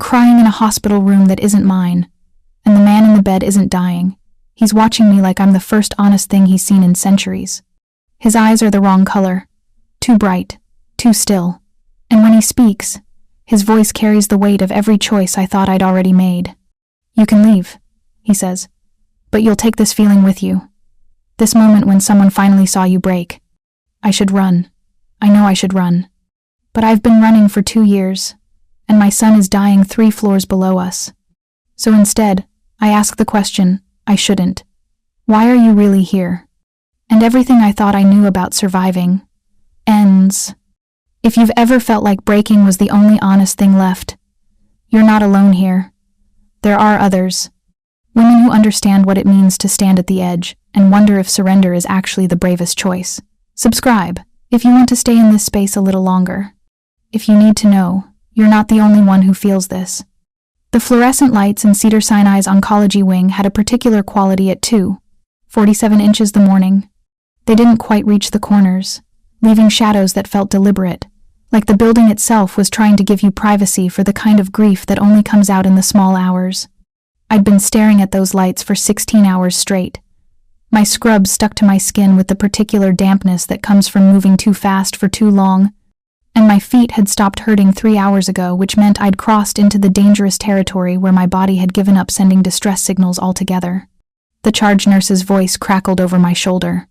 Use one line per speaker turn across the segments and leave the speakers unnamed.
crying in a hospital room that isn't mine, and the man in the bed isn't dying. He's watching me like I'm the first honest thing he's seen in centuries. His eyes are the wrong color, too bright, too still, and when he speaks, his voice carries the weight of every choice I thought I'd already made. "You can leave," he says, "but you'll take this feeling with you. This moment when someone finally saw you break. I should run. I know I should run. But I've been running for 2 years, and my son is dying 3 floors below us. So instead, I ask the question I shouldn't. Why are you really here?" And everything I thought I knew about surviving ends. If you've ever felt like breaking was the only honest thing left, you're not alone here. There are others. Women who understand what it means to stand at the edge and wonder if surrender is actually the bravest choice. Subscribe if you want to stay in this space a little longer. If you need to know, you're not the only one who feels this. The fluorescent lights in Cedars-Sinai's oncology wing had a particular quality at 2:47 inches the morning. They didn't quite reach the corners, leaving shadows that felt deliberate, like the building itself was trying to give you privacy for the kind of grief that only comes out in the small hours. I'd been staring at those lights for 16 hours straight. My scrub stuck to my skin with the particular dampness that comes from moving too fast for too long, and my feet had stopped hurting 3 hours ago, which meant I'd crossed into the dangerous territory where my body had given up sending distress signals altogether. The charge nurse's voice crackled over my shoulder.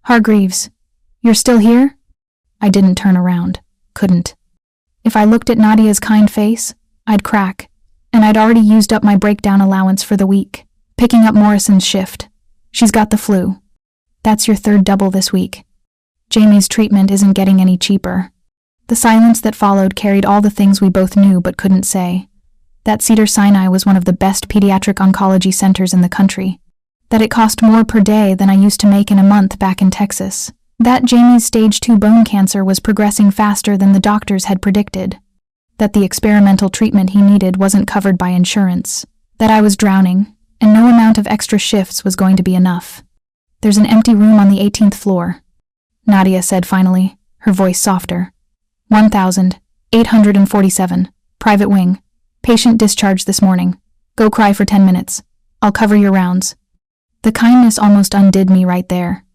"Hargreaves, you're still here?" I didn't turn around. Couldn't. If I looked at Nadia's kind face, I'd crack, and I'd already used up my breakdown allowance for the week, picking up Morrison's shift. "She's got the flu. That's your 3rd double this week. Jamie's treatment isn't getting any cheaper." The silence that followed carried all the things we both knew but couldn't say. That Cedars-Sinai was one of the best pediatric oncology centers in the country. That it cost more per day than I used to make in a month back in Texas. That Jamie's stage 2 bone cancer was progressing faster than the doctors had predicted. That the experimental treatment he needed wasn't covered by insurance. That I was drowning, and no amount of extra shifts was going to be enough. "There's an empty room on the 18th floor," Nadia said finally, her voice softer. 1847, private wing. Patient discharged this morning. Go cry for 10 minutes. I'll cover your rounds." The kindness almost undid me right there.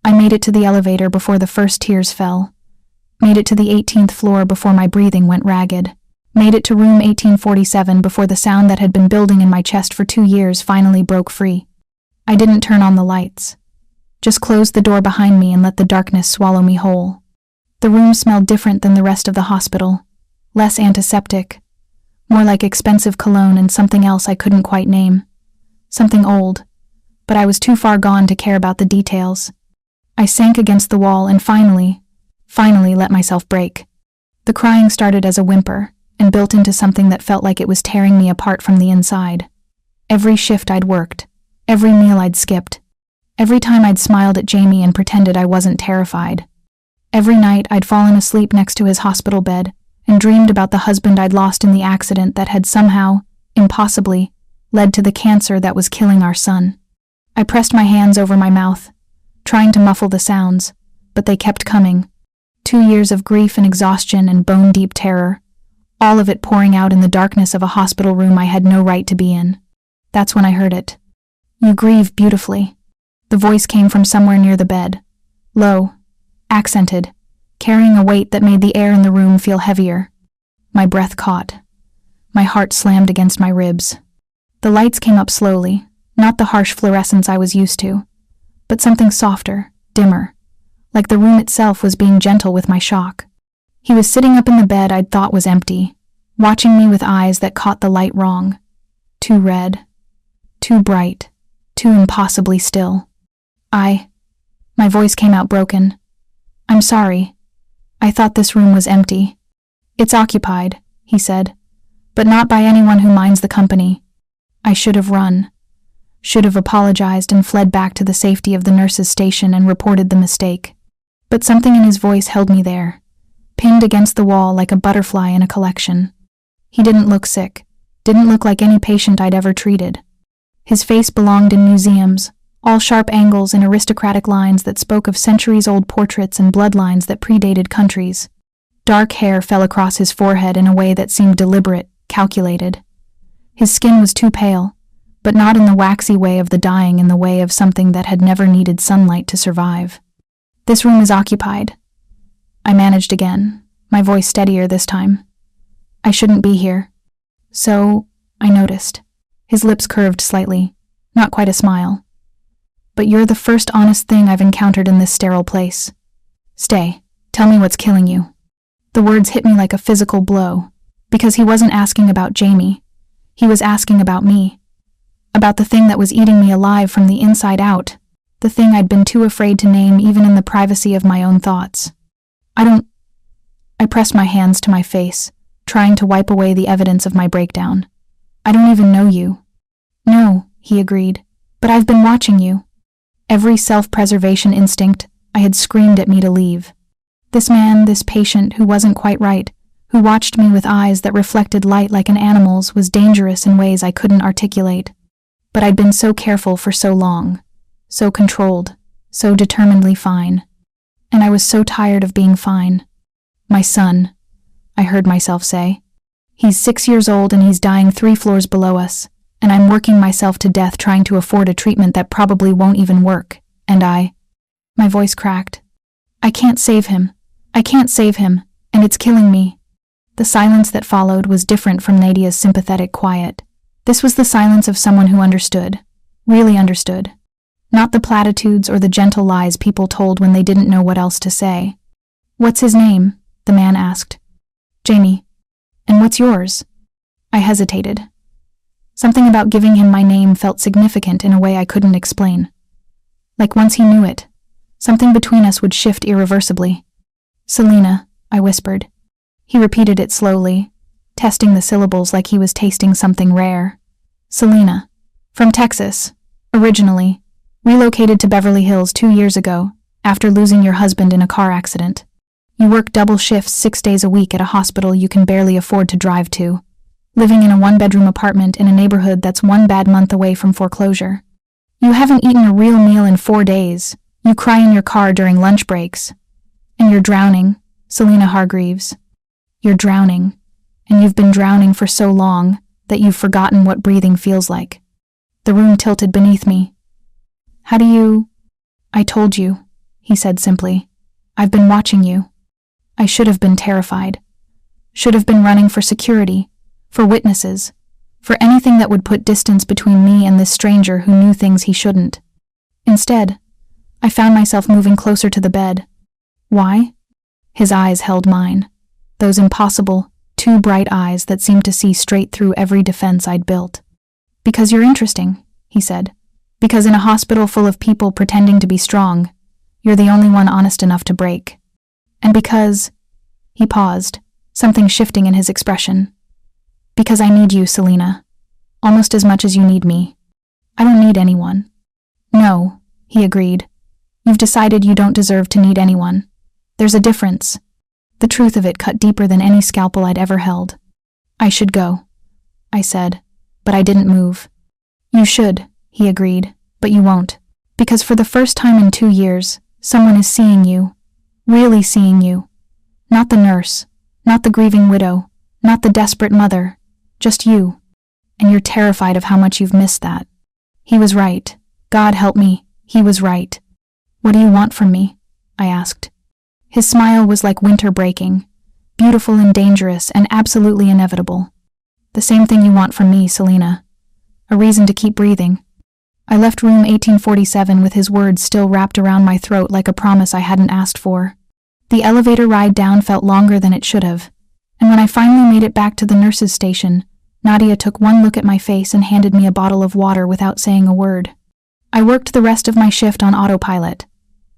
I made it to the elevator before the first tears fell. Made it to the 18th floor before my breathing went ragged. Made it to room 1847 before the sound that had been building in my chest for 2 years finally broke free. I didn't turn on the lights. Just closed the door behind me and let the darkness swallow me whole. The room smelled different than the rest of the hospital. Less antiseptic. More like expensive cologne and something else I couldn't quite name. Something old. But I was too far gone to care about the details. I sank against the wall and finally let myself break. The crying started as a whimper and built into something that felt like it was tearing me apart from the inside. Every shift I'd worked, every meal I'd skipped, every time I'd smiled at Jamie and pretended I wasn't terrified. Every night I'd fallen asleep next to his hospital bed and dreamed about the husband I'd lost in the accident that had somehow, impossibly, led to the cancer that was killing our son. I pressed my hands over my mouth, trying to muffle the sounds, but they kept coming. 2 years of grief and exhaustion and bone-deep terror, all of it pouring out in the darkness of a hospital room I had no right to be in. That's when I heard it. "You grieve beautifully." The voice came from somewhere near the bed, low, accented, carrying a weight that made the air in the room feel heavier. My breath caught. My heart slammed against my ribs. The lights came up slowly, not the harsh fluorescence I was used to, but something softer, dimmer, like the room itself was being gentle with my shock. He was sitting up in the bed I'd thought was empty, watching me with eyes that caught the light wrong. Too red, too bright, too impossibly still. My voice came out broken. "I'm sorry. I thought this room was empty." "It's occupied," he said, "but not by anyone who minds the company." I should have run. Should have apologized and fled back to the safety of the nurse's station and reported the mistake. But something in his voice held me there, pinned against the wall like a butterfly in a collection. He didn't look sick, didn't look like any patient I'd ever treated. His face belonged in museums, all sharp angles and aristocratic lines that spoke of centuries-old portraits and bloodlines that predated countries. Dark hair fell across his forehead in a way that seemed deliberate, calculated. His skin was too pale, but not in the waxy way of the dying, in the way of something that had never needed sunlight to survive. "This room is occupied." I managed again, my voice steadier this time. "I shouldn't be here." "So," I noticed. His lips curved slightly, not quite a smile. "But you're the first honest thing I've encountered in this sterile place. Stay, tell me what's killing you." The words hit me like a physical blow, because he wasn't asking about Jamie. He was asking about me. About the thing that was eating me alive from the inside out, the thing I'd been too afraid to name even in the privacy of my own thoughts. I pressed my hands to my face, trying to wipe away the evidence of my breakdown. "I don't even know you." "No," he agreed, "but I've been watching you." Every self-preservation instinct I had screamed at me to leave. This man, this patient who wasn't quite right, who watched me with eyes that reflected light like an animal's, was dangerous in ways I couldn't articulate. But I'd been so careful for so long, so controlled, so determinedly fine. And I was so tired of being fine. "My son," I heard myself say. "He's 6 years old and he's dying 3 floors below us, and I'm working myself to death trying to afford a treatment that probably won't even work, and My voice cracked. "I can't save him. I can't save him, and it's killing me." The silence that followed was different from Nadia's sympathetic quiet. This was the silence of someone who understood, really understood. Not the platitudes or the gentle lies people told when they didn't know what else to say. "What's his name?" the man asked. "Jamie." "And what's yours?" I hesitated. Something about giving him my name felt significant in a way I couldn't explain. Like once he knew it, something between us would shift irreversibly. "Selena," I whispered. He repeated it slowly, testing the syllables like he was tasting something rare. "Selena. From Texas, originally. Relocated to Beverly Hills 2 years ago, after losing your husband in a car accident. You work double shifts 6 days a week at a hospital you can barely afford to drive to. Living in a 1-bedroom apartment in a neighborhood that's 1 bad month away from foreclosure. You haven't eaten a real meal in 4 days. You cry in your car during lunch breaks. And you're drowning, Selena Hargreaves. You're drowning, and you've been drowning for so long that you've forgotten what breathing feels like." The room tilted beneath me. "How do you—" "I told you," he said simply. "I've been watching you. I should have been terrified. Should have been running for security, for witnesses, for anything that would put distance between me and this stranger who knew things he shouldn't. Instead, I found myself moving closer to the bed. Why?" His eyes held mine, those impossible, too bright eyes that seemed to see straight through every defense I'd built. "Because you're interesting," he said. "Because in a hospital full of people pretending to be strong, you're the only one honest enough to break. And because—" He paused, something shifting in his expression. "Because I need you, Selena. Almost as much as you need me. I don't need anyone." "No," he agreed. "You've decided you don't deserve to need anyone. There's a difference." The truth of it cut deeper than any scalpel I'd ever held. "I should go," I said, but I didn't move. "You should," he agreed, "but you won't. Because for the first time in 2 years, someone is seeing you. Really seeing you. Not the nurse, not the grieving widow, not the desperate mother, just you. And you're terrified of how much you've missed that." He was right. God help me, he was right. "What do you want from me?" I asked. His smile was like winter breaking, beautiful and dangerous and absolutely inevitable. "The same thing you want from me, Selena. A reason to keep breathing." I left room 1847 with his words still wrapped around my throat like a promise I hadn't asked for. The elevator ride down felt longer than it should have, and when I finally made it back to the nurse's station, Nadia took one look at my face and handed me a bottle of water without saying a word. I worked the rest of my shift on autopilot,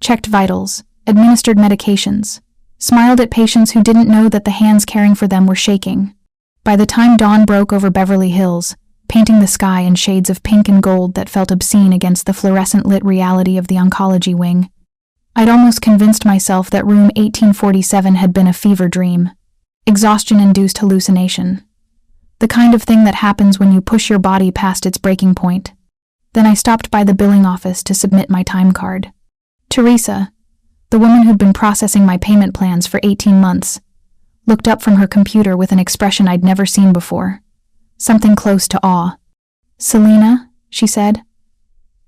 checked vitals, administered medications, smiled at patients who didn't know that the hands caring for them were shaking. By the time dawn broke over Beverly Hills, painting the sky in shades of pink and gold that felt obscene against the fluorescent-lit reality of the oncology wing, I'd almost convinced myself that room 1847 had been a fever dream, exhaustion-induced hallucination. The kind of thing that happens when you push your body past its breaking point. Then I stopped by the billing office to submit my time card. Teresa, the woman who'd been processing my payment plans for 18 months, looked up from her computer with an expression I'd never seen before. something close to awe. "Selena," she said,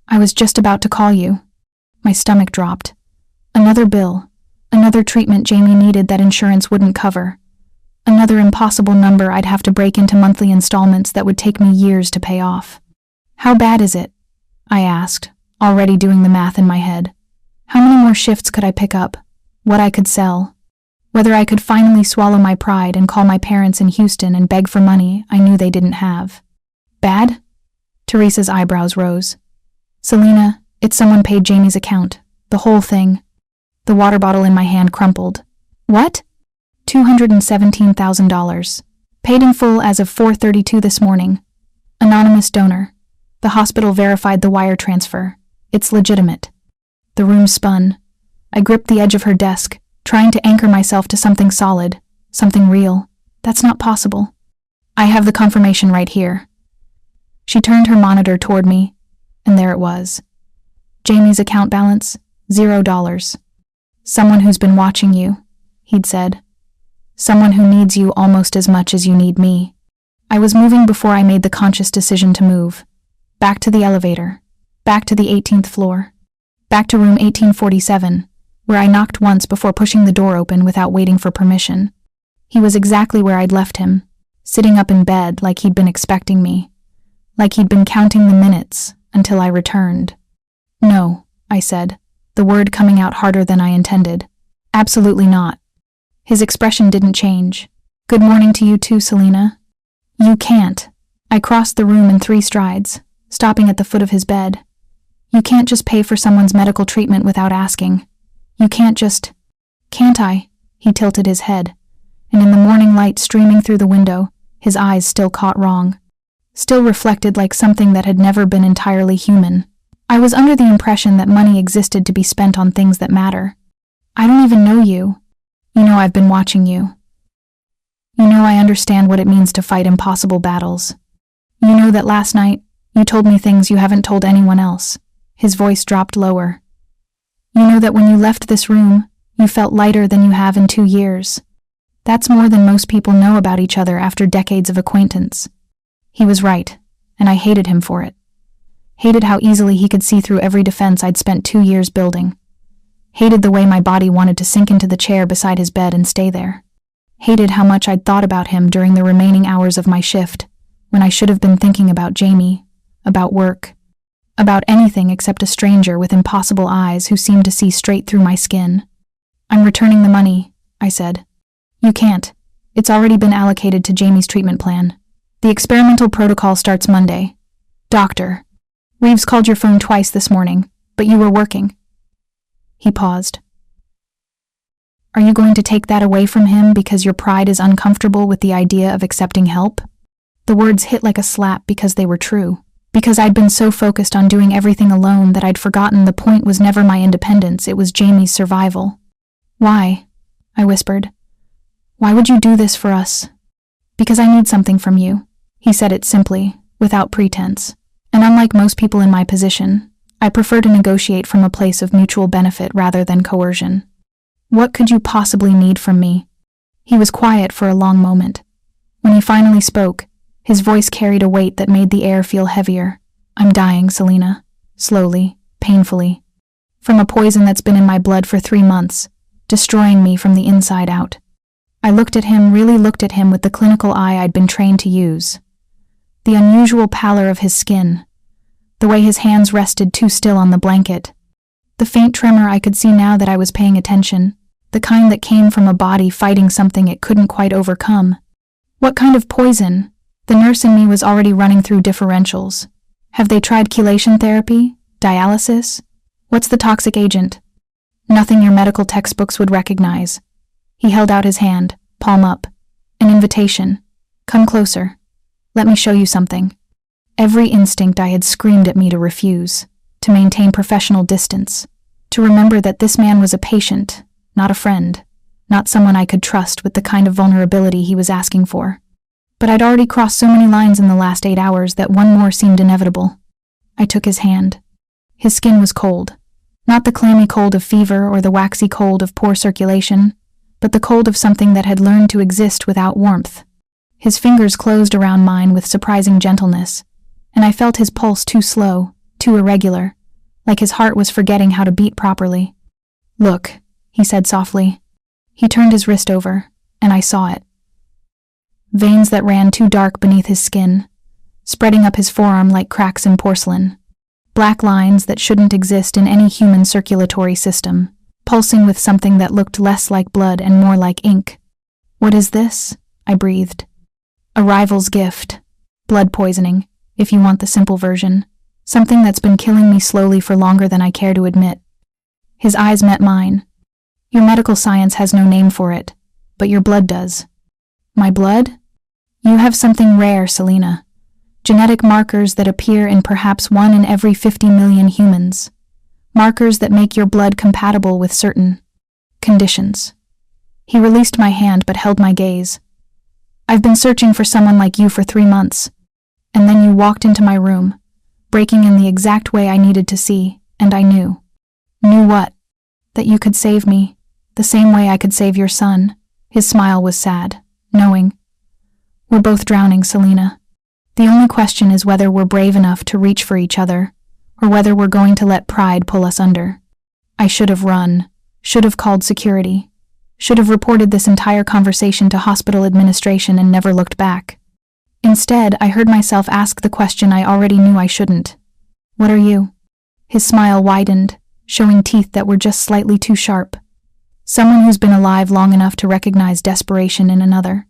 "I was just about to call you." My stomach dropped. Another bill, another treatment Jamie needed that insurance wouldn't cover. Another impossible number I'd have to break into monthly installments that would take me years to pay off. "How bad is it?" I asked, already doing the math in my head. How many more shifts could I pick up? What I could sell? Whether I could finally swallow my pride and call my parents in Houston and beg for money I knew they didn't have. "Bad?" Teresa's eyebrows rose. "Selena, it's someone paid Jamie's account. The whole thing." The water bottle in my hand crumpled. "What?" $217,000. Paid in full as of 4:32 this morning. Anonymous donor. The hospital verified the wire transfer. It's legitimate. The room spun. I gripped the edge of her desk, trying to anchor myself to something solid, something real. That's not possible. "I have the confirmation right here." She turned her monitor toward me, and there it was. Jamie's account balance, $0. "Someone who's been watching you," he'd said. "Someone who needs you almost as much as you need me." I was moving before I made the conscious decision to move. Back to the elevator. Back to the 18th floor. Back to room 1847, where I knocked once before pushing the door open without waiting for permission. He was exactly where I'd left him, sitting up in bed like he'd been expecting me, like he'd been counting the minutes until I returned. "No," I said, the word coming out harder than I intended. "Absolutely not." His expression didn't change. "Good morning to you too, Selena." "You can't." I crossed the room in 3 strides, stopping at the foot of his bed. "You can't just pay for someone's medical treatment without asking. You can't just—" "Can't I?" He tilted his head, and in the morning light streaming through the window, his eyes still caught wrong. Still reflected like something that had never been entirely human. I was under the impression that money existed to be spent on things that matter. "I don't even know you. You know I've been watching you. You know I understand what it means to fight impossible battles. You know that last night, you told me things you haven't told anyone else." His voice dropped lower. "You know that when you left this room, you felt lighter than you have in 2 years. That's more than most people know about each other after decades of acquaintance." He was right, and I hated him for it. Hated how easily he could see through every defense I'd spent 2 years building. Hated the way my body wanted to sink into the chair beside his bed and stay there. Hated how much I'd thought about him during the remaining hours of my shift, when I should have been thinking about Jamie, about work, about anything except a stranger with impossible eyes who seemed to see straight through my skin. "I'm returning the money," I said. "You can't. It's already been allocated to Jamie's treatment plan. The experimental protocol starts Monday. Doctor, Reeves called your phone twice this morning, but you were working." He paused. "Are you going to take that away from him because your pride is uncomfortable with the idea of accepting help?" The words hit like a slap because they were true. Because I'd been so focused on doing everything alone that I'd forgotten the point was never my independence, it was Jamie's survival. "Why?" I whispered. "Why would you do this for us?" "Because I need something from you." He said it simply, without pretense. And unlike most people in my position, I prefer to negotiate from a place of mutual benefit rather than coercion. "What could you possibly need from me?" He was quiet for a long moment. When he finally spoke, his voice carried a weight that made the air feel heavier. "I'm dying, Selena. Slowly, painfully. From a poison that's been in my blood for 3 months, destroying me from the inside out." I looked at him, really looked at him with the clinical eye I'd been trained to use. The unusual pallor of his skin. The way his hands rested too still on the blanket. The faint tremor I could see now that I was paying attention. The kind that came from a body fighting something it couldn't quite overcome. "What kind of poison?" The nurse in me was already running through differentials. "Have they tried chelation therapy? Dialysis? What's the toxic agent?" "Nothing your medical textbooks would recognize." He held out his hand, palm up. An invitation. "Come closer. Let me show you something." Every instinct I had screamed at me to refuse, to maintain professional distance, to remember that this man was a patient, not a friend, not someone I could trust with the kind of vulnerability he was asking for. But I'd already crossed so many lines in the last 8 hours that one more seemed inevitable. I took his hand. His skin was cold. Not the clammy cold of fever or the waxy cold of poor circulation, but the cold of something that had learned to exist without warmth. His fingers closed around mine with surprising gentleness, and I felt his pulse too slow, too irregular, like his heart was forgetting how to beat properly. "Look," he said softly. He turned his wrist over, and I saw it. Veins that ran too dark beneath his skin, spreading up his forearm like cracks in porcelain. Black lines that shouldn't exist in any human circulatory system, pulsing with something that looked less like blood and more like ink. "What is this?" I breathed. "A rival's gift. Blood poisoning, if you want the simple version. Something that's been killing me slowly for longer than I care to admit." His eyes met mine. "Your medical science has no name for it, but your blood does." "My blood?" "You have something rare, Selena. Genetic markers that appear in perhaps 1 in every 50 million humans. Markers that make your blood compatible with certain conditions." He released my hand but held my gaze. "I've been searching for someone like you for 3 months. And then you walked into my room, breaking in the exact way I needed to see, and I knew." "Knew what?" "That you could save me, the same way I could save your son." His smile was sad, knowing. "We're both drowning, Selena. The only question is whether we're brave enough to reach for each other, or whether we're going to let pride pull us under." I should have run, should have called security, should have reported this entire conversation to hospital administration and never looked back. Instead, I heard myself ask the question I already knew I shouldn't. "What are you?" His smile widened, showing teeth that were just slightly too sharp. "Someone who's been alive long enough to recognize desperation in another.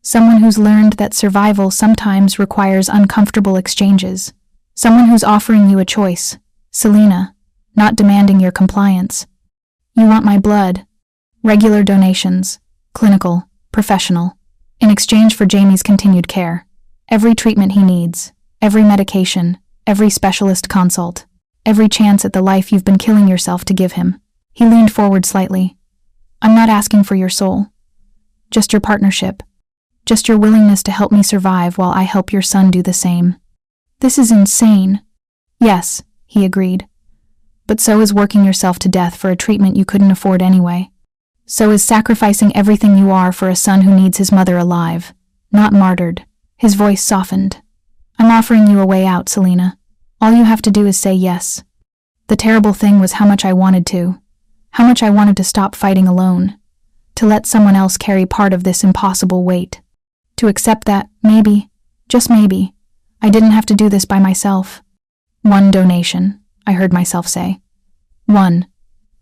Someone who's learned that survival sometimes requires uncomfortable exchanges. Someone who's offering you a choice, Selena, not demanding your compliance. You want my blood. Regular donations, clinical, professional, in exchange for Jamie's continued care. Every treatment he needs, every medication, every specialist consult, every chance at the life you've been killing yourself to give him." He leaned forward slightly. "I'm not asking for your soul. Just your partnership. Just your willingness to help me survive while I help your son do the same." "This is insane." "Yes," he agreed. "But so is working yourself to death for a treatment you couldn't afford anyway. So is sacrificing everything you are for a son who needs his mother alive, not martyred." His voice softened. "I'm offering you a way out, Selena. All you have to do is say yes." The terrible thing was how much I wanted to. How much I wanted to stop fighting alone. To let someone else carry part of this impossible weight. To accept that, maybe, just maybe, I didn't have to do this by myself. "1 donation," I heard myself say. "1.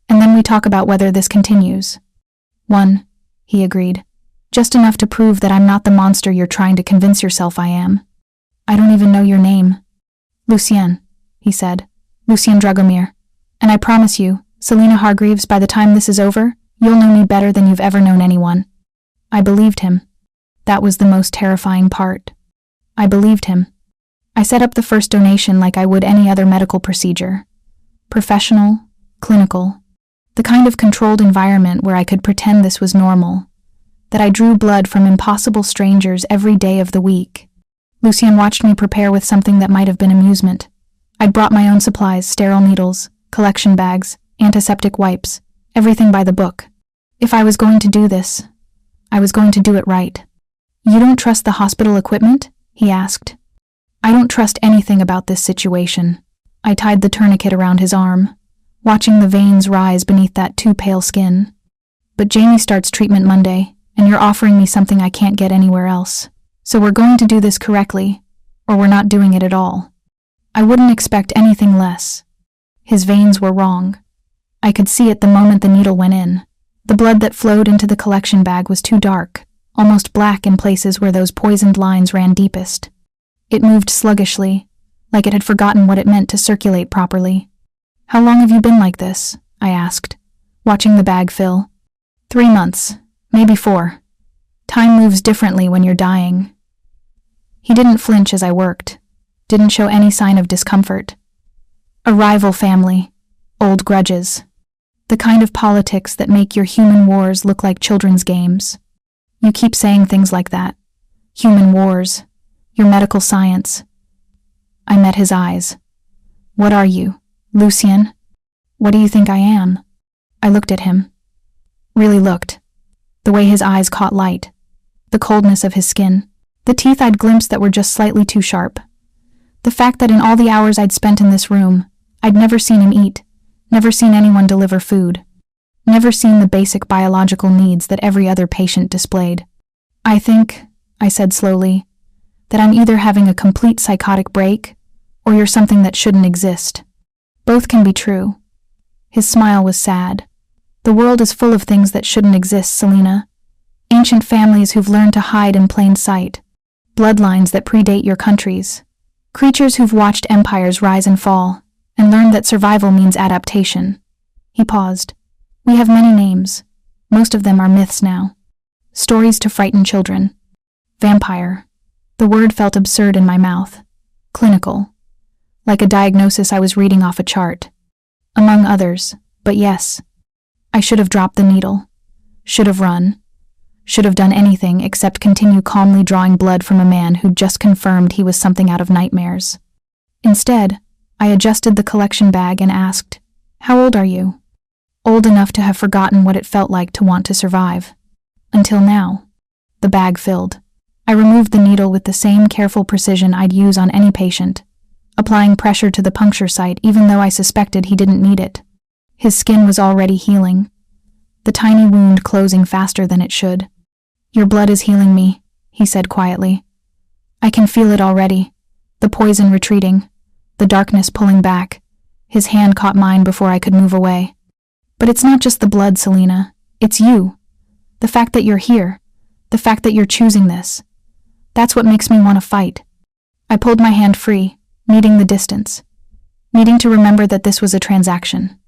And then we talk about whether this continues." "1," he agreed. "Just enough to prove that I'm not the monster you're trying to convince yourself I am." "I don't even know your name." "Lucien," he said. "Lucien Dragomir. And I promise you, Selena Hargreaves, by the time this is over, you'll know me better than you've ever known anyone." I believed him. That was the most terrifying part. I believed him. I set up the first donation like I would any other medical procedure. Professional, clinical, the kind of controlled environment where I could pretend this was normal, that I drew blood from impossible strangers every day of the week. Lucien watched me prepare with something that might have been amusement. I'd brought my own supplies, sterile needles, collection bags, antiseptic wipes, everything by the book. If I was going to do this, I was going to do it right. "You don't trust the hospital equipment?" he asked. "I don't trust anything about this situation." I tied the tourniquet around his arm, watching the veins rise beneath that too pale skin. "But Jamie starts treatment Monday, and you're offering me something I can't get anywhere else. So we're going to do this correctly, or we're not doing it at all. I wouldn't expect anything less." His veins were wrong. I could see it the moment the needle went in. The blood that flowed into the collection bag was too dark, almost black in places where those poisoned lines ran deepest. It moved sluggishly, like it had forgotten what it meant to circulate properly. "How long have you been like this?" I asked, watching the bag fill. 3 months, maybe 4. Time moves differently when you're dying. He didn't flinch as I worked, didn't show any sign of discomfort. A rival family, old grudges, the kind of politics that make your human wars look like children's games. You keep saying things like that. Human wars, your medical science. I met his eyes. "What are you, Lucien? What do you think I am?" I looked at him. Really looked. The way his eyes caught light. The coldness of his skin. The teeth I'd glimpsed that were just slightly too sharp. The fact that in all the hours I'd spent in this room, I'd never seen him eat, never seen anyone deliver food, never seen the basic biological needs that every other patient displayed. I think, I said slowly, that I'm either having a complete psychotic break, or you're something that shouldn't exist. Both can be true. His smile was sad. The world is full of things that shouldn't exist, Selena. Ancient families who've learned to hide in plain sight. Bloodlines that predate your countries. Creatures who've watched empires rise and fall, and learned that survival means adaptation. He paused. We have many names. Most of them are myths now. Stories to frighten children. Vampire. The word felt absurd in my mouth. Clinical. Like a diagnosis I was reading off a chart. Among others, but yes. I should have dropped the needle. Should have run. Should have done anything except continue calmly drawing blood from a man who'd just confirmed he was something out of nightmares. Instead, I adjusted the collection bag and asked, "How old are you?" Old enough to have forgotten what it felt like to want to survive. Until now. The bag filled. I removed the needle with the same careful precision I'd use on any patient, applying pressure to the puncture site even though I suspected he didn't need it. His skin was already healing, the tiny wound closing faster than it should. "Your blood is healing me," he said quietly. "I can feel it already, the poison retreating, the darkness pulling back." His hand caught mine before I could move away. "But it's not just the blood, Selena. It's you. The fact that you're here, the fact that you're choosing this. That's what makes me want to fight." I pulled my hand free, needing the distance, needing to remember that this was a transaction.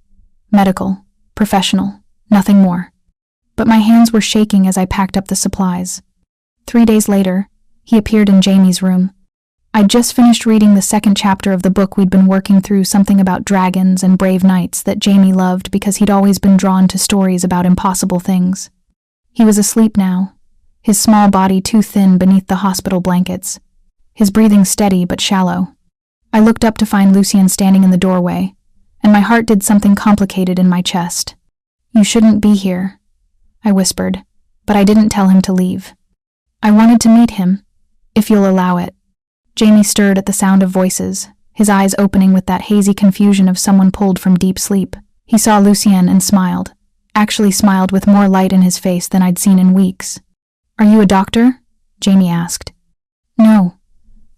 Medical, professional, nothing more. But my hands were shaking as I packed up the supplies. 3 days later, he appeared in Jamie's room. I'd just finished reading the second chapter of the book we'd been working through, something about dragons and brave knights that Jamie loved because he'd always been drawn to stories about impossible things. He was asleep now, his small body too thin beneath the hospital blankets, his breathing steady but shallow. I looked up to find Lucien standing in the doorway, and my heart did something complicated in my chest. "You shouldn't be here," I whispered, but I didn't tell him to leave. "I wanted to meet him, if you'll allow it." Jamie stirred at the sound of voices, his eyes opening with that hazy confusion of someone pulled from deep sleep. He saw Lucien and smiled, actually smiled with more light in his face than I'd seen in weeks. "Are you a doctor?" Jamie asked. "No,"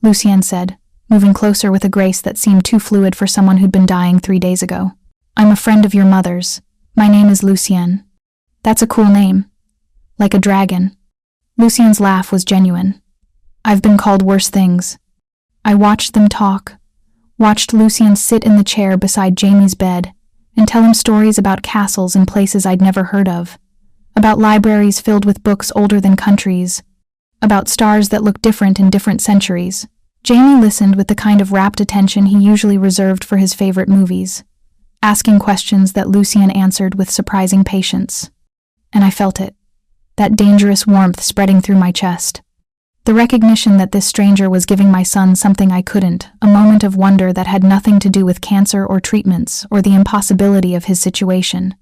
Lucien said, moving closer with a grace that seemed too fluid for someone who'd been dying 3 days ago. "I'm a friend of your mother's. My name is Lucien." "That's a cool name. Like a dragon." Lucien's laugh was genuine. "I've been called worse things." I watched them talk, watched Lucien sit in the chair beside Jamie's bed and tell him stories about castles in places I'd never heard of, about libraries filled with books older than countries, about stars that look different in different centuries. Jamie listened with the kind of rapt attention he usually reserved for his favorite movies, asking questions that Lucien answered with surprising patience. And I felt it, that dangerous warmth spreading through my chest. The recognition that this stranger was giving my son something I couldn't, a moment of wonder that had nothing to do with cancer or treatments or the impossibility of his situation.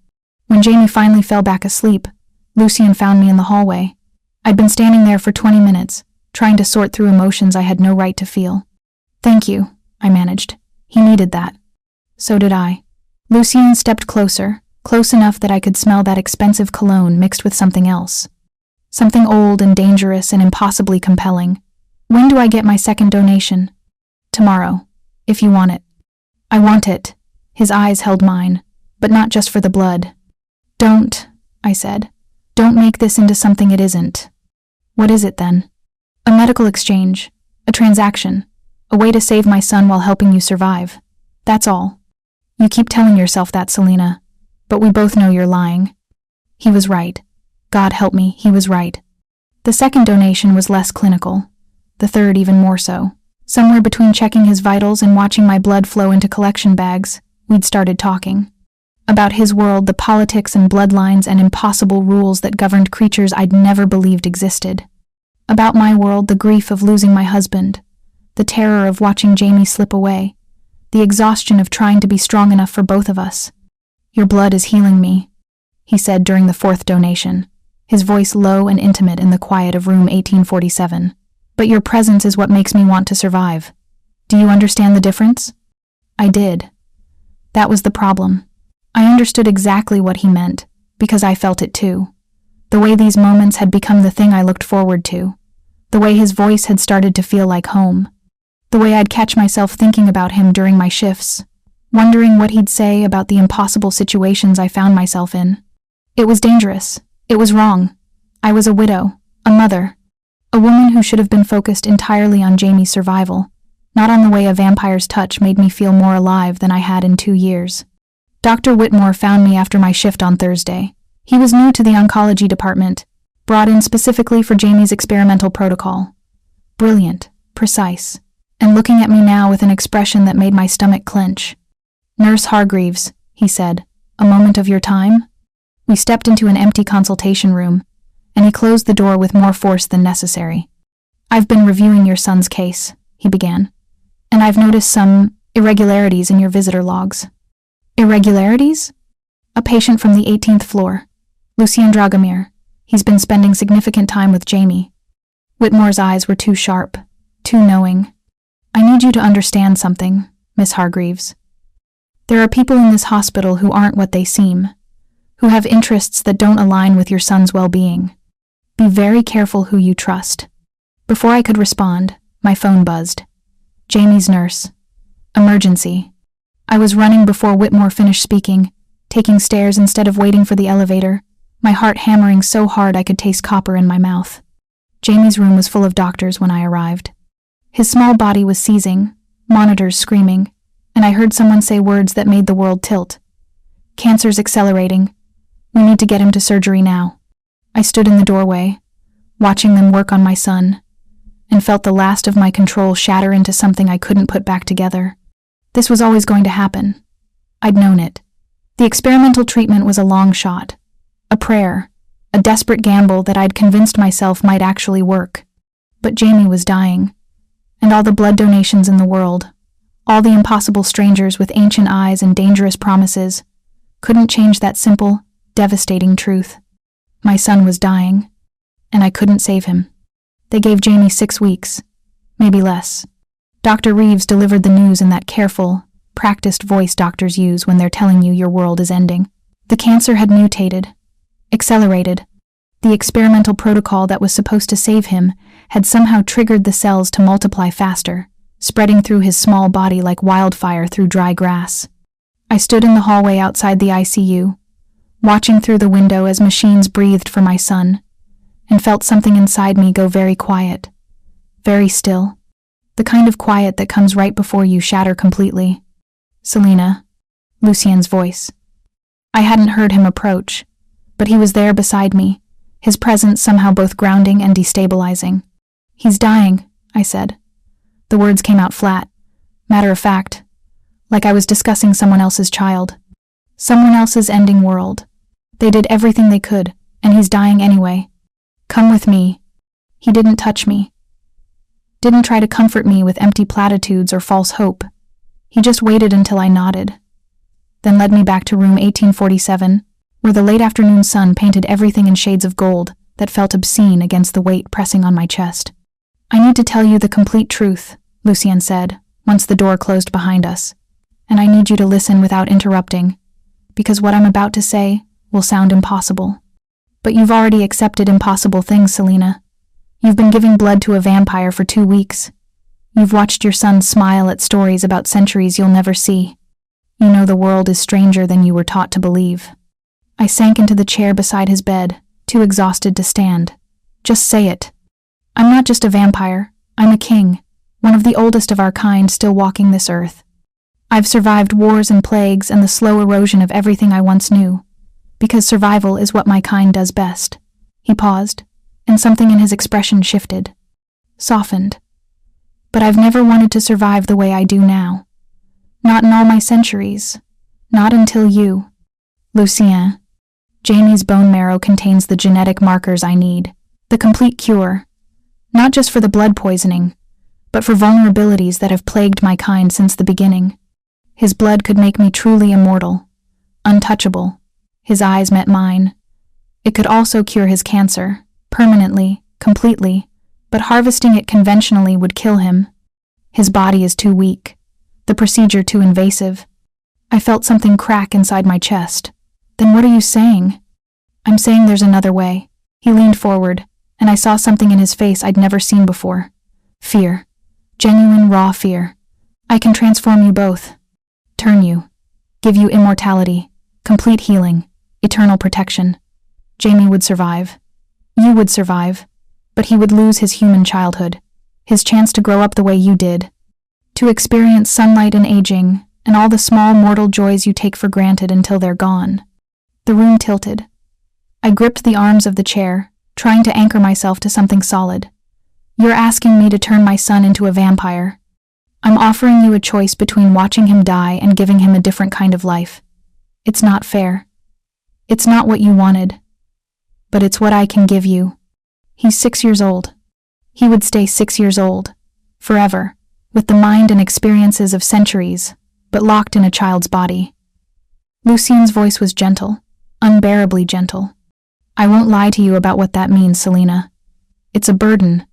When Jamie finally fell back asleep, Lucien found me in the hallway. I'd been standing there for 20 minutes, trying to sort through emotions I had no right to feel. "Thank you," I managed. "He needed that." So did I. Lucien stepped closer, close enough that I could smell that expensive cologne mixed with something else. Something old and dangerous and impossibly compelling. "When do I get my second donation?" "Tomorrow, if you want it." "I want it." His eyes held mine, but not just for the blood. "Don't," I said. "Don't make this into something it isn't." "What is it then?" "A medical exchange, a transaction, a way to save my son while helping you survive. That's all." "You keep telling yourself that, Selena, but we both know you're lying." He was right. God help me, he was right. The second donation was less clinical, the third even more so. Somewhere between checking his vitals and watching my blood flow into collection bags, we'd started talking. About his world, the politics and bloodlines and impossible rules that governed creatures I'd never believed existed. About my world, the grief of losing my husband, the terror of watching Jamie slip away, the exhaustion of trying to be strong enough for both of us. "Your blood is healing me," he said during the fourth donation, his voice low and intimate in the quiet of room 1847. But your presence is what makes me want to survive. Do you understand the difference? I did. That was the problem. I understood exactly what he meant, because I felt it too. The way these moments had become the thing I looked forward to. The way his voice had started to feel like home. The way I'd catch myself thinking about him during my shifts, wondering what he'd say about the impossible situations I found myself in. It was dangerous. It was wrong. I was a widow, a mother, a woman who should have been focused entirely on Jamie's survival, not on the way a vampire's touch made me feel more alive than I had in 2 years. Dr. Whitmore found me after my shift on Thursday. He was new to the oncology department, brought in specifically for Jamie's experimental protocol. Brilliant, precise, and looking at me now with an expression that made my stomach clench. "Nurse Hargreaves," he said, "a moment of your time?" We stepped into an empty consultation room, and he closed the door with more force than necessary. "I've been reviewing your son's case," he began, "and I've noticed some irregularities in your visitor logs." Irregularities? "A patient from the 18th floor, Lucien Dragomir. He's been spending significant time with Jamie." Whitmore's eyes were too sharp, too knowing. "I need you to understand something, Miss Hargreaves. There are people in this hospital who aren't what they seem, who have interests that don't align with your son's well-being. Be very careful who you trust." Before I could respond, my phone buzzed. Jamie's nurse. Emergency. I was running before Whitmore finished speaking, taking stairs instead of waiting for the elevator, my heart hammering so hard I could taste copper in my mouth. Jamie's room was full of doctors when I arrived. His small body was seizing, monitors screaming, and I heard someone say words that made the world tilt. "Cancer's accelerating. We need to get him to surgery now." I stood in the doorway, watching them work on my son, and felt the last of my control shatter into something I couldn't put back together. This was always going to happen. I'd known it. The experimental treatment was a long shot, a prayer, a desperate gamble that I'd convinced myself might actually work. But Jamie was dying, and all the blood donations in the world, all the impossible strangers with ancient eyes and dangerous promises, couldn't change that simple, devastating truth. My son was dying, and I couldn't save him. They gave Jamie 6 weeks, maybe less. Dr. Reeves delivered the news in that careful, practiced voice doctors use when they're telling you your world is ending. The cancer had mutated, accelerated. The experimental protocol that was supposed to save him had somehow triggered the cells to multiply faster, spreading through his small body like wildfire through dry grass. I stood in the hallway outside the ICU, watching through the window as machines breathed for my son, and felt something inside me go very quiet, very still. The kind of quiet that comes right before you shatter completely. "Selena," Lucien's voice. I hadn't heard him approach, but he was there beside me, his presence somehow both grounding and destabilizing. "He's dying," I said. The words came out flat, matter of fact, like I was discussing someone else's child. Someone else's ending world. They did everything they could, and he's dying anyway. "Come with me." He didn't touch me. Didn't try to comfort me with empty platitudes or false hope. He just waited until I nodded, then led me back to room 1847, where the late afternoon sun painted everything in shades of gold that felt obscene against the weight pressing on my chest. "I need to tell you the complete truth," Lucien said, once the door closed behind us, "and I need you to listen without interrupting, because what I'm about to say will sound impossible. But you've already accepted impossible things, Selena. You've been giving blood to a vampire for 2 weeks. You've watched your son smile at stories about centuries you'll never see. You know the world is stranger than you were taught to believe." I sank into the chair beside his bed, too exhausted to stand. "Just say it. I'm not just a vampire. I'm a king, one of the oldest of our kind still walking this earth. I've survived wars and plagues and the slow erosion of everything I once knew, because survival is what my kind does best." He paused, and something in his expression shifted, softened. "But I've never wanted to survive the way I do now. Not in all my centuries. Not until you. Lucien, Jamie's bone marrow contains the genetic markers I need, the complete cure, not just for the blood poisoning, but for vulnerabilities that have plagued my kind since the beginning. His blood could make me truly immortal, untouchable." His eyes met mine. "It could also cure his cancer, permanently, completely, but harvesting it conventionally would kill him. His body is too weak, the procedure too invasive. I felt something crack inside my chest. Then what are you saying? I'm saying there's another way. He leaned forward, and I saw something in his face I'd never seen before. Fear. Genuine, raw fear. I can transform you both. Turn you. Give you immortality, complete healing, eternal protection. Jamie would survive. You would survive. But he would lose his human childhood, his chance to grow up the way you did, to experience sunlight and aging, and all the small mortal joys you take for granted until they're gone. The room tilted. I gripped the arms of the chair, trying to anchor myself to something solid. You're asking me to turn my son into a vampire. I'm offering you a choice between watching him die and giving him a different kind of life. It's not fair. It's not what you wanted. But it's what I can give you. He's 6 years old. He would stay 6 years old, forever, with the mind and experiences of centuries, but locked in a child's body. Lucien's voice was gentle, unbearably gentle. I won't lie to you about what that means, Selena. It's a burden,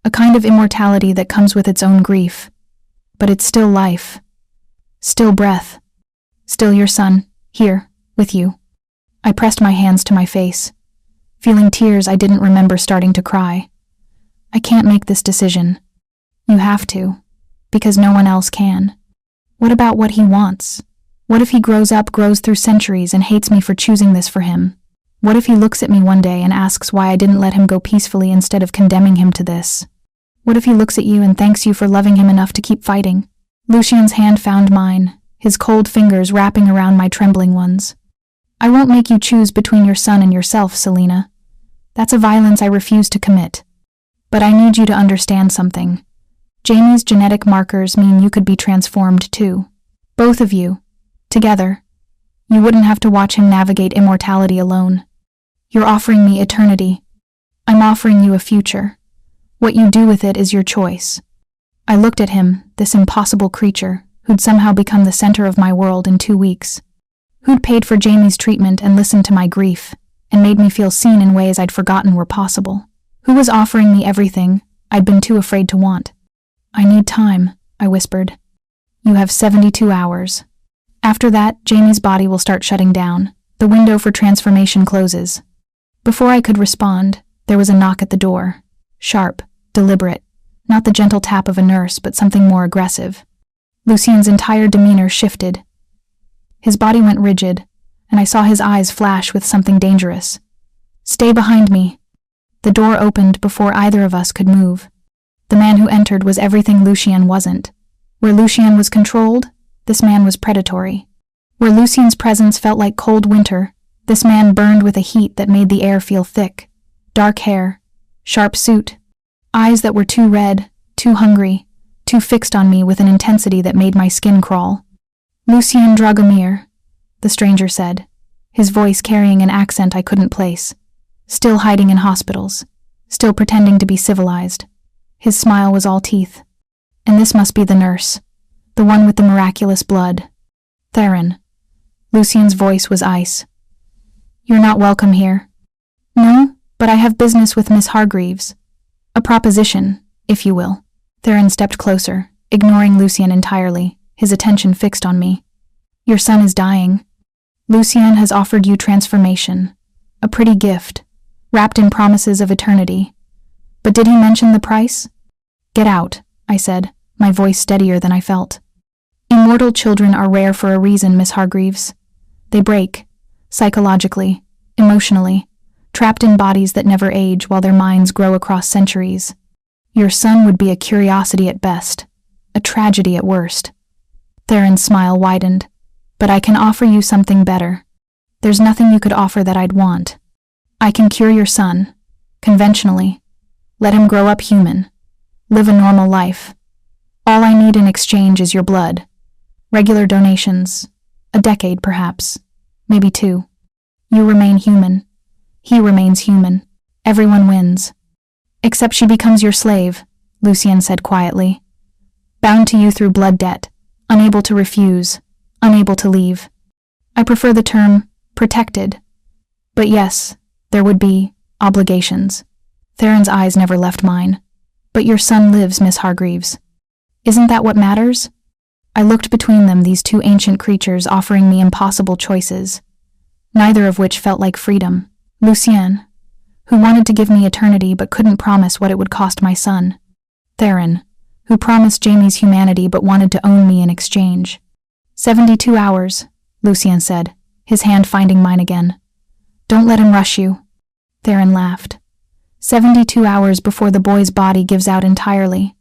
a kind of immortality that comes with its own grief. But it's still life. Still breath. Still your son, here, with you. I pressed my hands to my face, feeling tears I didn't remember starting to cry. I can't make this decision. You have to, because no one else can. What about what he wants? What if he grows through centuries and hates me for choosing this for him? What if he looks at me one day and asks why I didn't let him go peacefully instead of condemning him to this? What if he looks at you and thanks you for loving him enough to keep fighting? Lucien's hand found mine, his cold fingers wrapping around my trembling ones. I won't make you choose between your son and yourself, Selena. That's a violence I refuse to commit. But I need you to understand something. Jamie's genetic markers mean you could be transformed too. Both of you. Together. You wouldn't have to watch him navigate immortality alone. You're offering me eternity. I'm offering you a future. What you do with it is your choice. I looked at him, this impossible creature, who'd somehow become the center of my world in 2 weeks. Who'd paid for Jamie's treatment and listened to my grief, and made me feel seen in ways I'd forgotten were possible. Who was offering me everything I'd been too afraid to want. I need time, I whispered. You have 72 hours. After that, Jamie's body will start shutting down. The window for transformation closes. Before I could respond, there was a knock at the door. Sharp, deliberate, not the gentle tap of a nurse, but something more aggressive. Lucien's entire demeanor shifted. His body went rigid, and I saw his eyes flash with something dangerous. Stay behind me. The door opened before either of us could move. The man who entered was everything Lucien wasn't. Where Lucien was controlled, this man was predatory. Where Lucien's presence felt like cold winter, this man burned with a heat that made the air feel thick. Dark hair, sharp suit, eyes that were too red, too hungry, too fixed on me with an intensity that made my skin crawl. Lucien Dragomir, the stranger said, his voice carrying an accent I couldn't place. Still hiding in hospitals, still pretending to be civilized. His smile was all teeth. And this must be the nurse, the one with the miraculous blood. Theron. Lucien's voice was ice. You're not welcome here. No, but I have business with Miss Hargreaves. A proposition, if you will. Theron stepped closer, ignoring Lucien entirely, his attention fixed on me. Your son is dying. Lucien has offered you transformation, a pretty gift, wrapped in promises of eternity. But did he mention the price? Get out, I said, my voice steadier than I felt. Immortal children are rare for a reason, Miss Hargreaves. They break, psychologically, emotionally, trapped in bodies that never age while their minds grow across centuries. Your son would be a curiosity at best, a tragedy at worst. Theron's smile widened. But I can offer you something better. There's nothing you could offer that I'd want. I can cure your son, conventionally. Let him grow up human. Live a normal life. All I need in exchange is your blood. Regular donations. A decade, perhaps. Maybe 2. You remain human. He remains human. Everyone wins. Except she becomes your slave, Lucien said quietly. Bound to you through blood debt. Unable to refuse. Unable to leave. I prefer the term protected. But yes, there would be obligations. Theron's eyes never left mine. But your son lives, Miss Hargreaves. Isn't that what matters? I looked between them, these two ancient creatures offering me impossible choices, neither of which felt like freedom. Lucien, who wanted to give me eternity but couldn't promise what it would cost my son. Theron, who promised Jamie's humanity but wanted to own me in exchange. 72 hours, Lucien said, his hand finding mine again. Don't let him rush you. Theron laughed. 72 hours before the boy's body gives out entirely.